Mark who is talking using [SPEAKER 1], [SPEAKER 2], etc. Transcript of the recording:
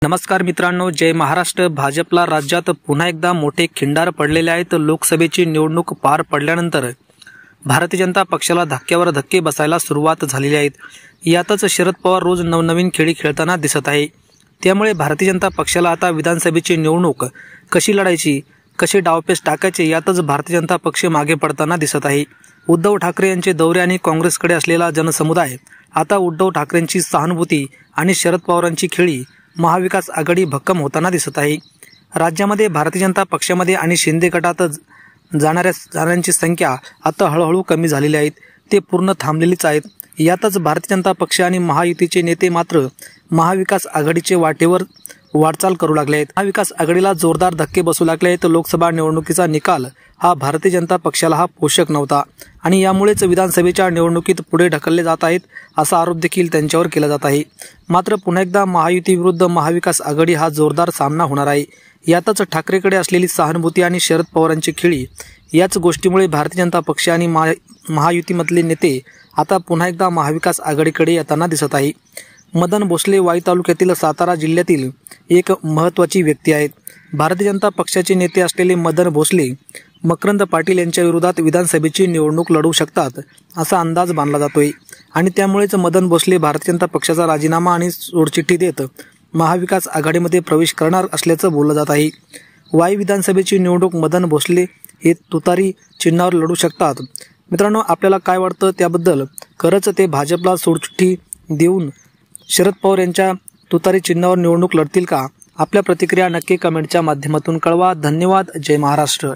[SPEAKER 1] नमस्कार मित्रांनो, जय महाराष्ट्र। भाजपला राज्यात पुन्हा एकदा मोठे खिंडार पडलेले आहेत। लोकसभेची निवडणूक पार पडल्यानंतर भारतीय जनता पक्षाला धक्क्यावर धक्के बसायला सुरुवात झालेली आहे। यातच शरद पवार रोज नवनवीन खेळी खेळताना दिसत आहे। त्यामुळे भारतीय जनता पक्षाला आता विधानसभेची निवडणूक कशी लढायची, कसे डावपेच टाकायचे यातच भारतीय जनता पक्ष मागे पडताना दिसत आहे। उद्धव ठाकरे यांचे दौरे आणि काँग्रेसकडे असलेला जनसमुदाय आता उद्धव ठाकरेंची सहानुभूती आणि शरद पवारांची खेळी महाविकास आघाडी भक्कम होताना दिसत आहे। राज्यामध्ये भारतीय जनता पक्षामध्ये आणि शिंदे गटात जाणाऱ्यांची संख्या आता हळूहळू कमी झालेली आहे, ते पूर्ण थांबलेलीच आहेत। यातच भारतीय जनता पक्ष आणि महायुतीचे नेते मात्र महाविकास आघाडीचे वाटेवर वाटचाल करू लागले आहेत। महाविकास आघाडीला जोरदार धक्के बसू लागले आहेत। लोकसभा निवडणुकीचा निकाल हा भारतीय जनता पक्षाला हा पोषक नव्हता आणि यामुळेच विधानसभेच्या निवडणुकीत पुढे ढकलले जात आहेत असा आरोप देखील त्यांच्यावर केला जात आहे। मात्र पुन्हा एकदा महायुती विरुद्ध महाविकास आघाडी हा जोरदार सामना होणार आहे। यातच ठाकरेकडे असलेली सहानुभूती आणि शरद पवारांची खेळी याच गोष्टीमुळे भारतीय जनता पक्ष आणि महायुतीमधले नेते आता पुन्हा एकदा महाविकास आघाडीकडे येताना दिसत आहे। मदन भोसले वाई तालुक्यातील सातारा जिल्ह्यातील एक महत्त्वाची व्यक्ती आहेत। भारतीय जनता पक्षाचे नेते असलेले मदन भोसले मकरंद पाटील यांच्या विरोधात विधानसभेची निवडणूक लढवू शकतात असा अंदाज बांधला जातोय आणि त्यामुळेच मदन भोसले भारतीय जनता पक्षाचा राजीनामा आणि सोडचिठ्ठी देत महाविकास आघाडीमध्ये प्रवेश करणार असल्याचं बोललं जात आहे। वाई विधानसभेची निवडणूक मदन भोसले हे तुतारी चिन्हावर लढू शकतात। मित्रांनो, आपल्याला काय वाटतं त्याबद्दल? खरंच ते भाजपला सोडचिठ्ठी देऊन शरद पवार यांच्या तुतारी चिन्हावर निवडणूक लढतील का? आपल्या प्रतिक्रिया नक्की कमेंटच्या माध्यमातून कळवा। धन्यवाद। जय महाराष्ट्र।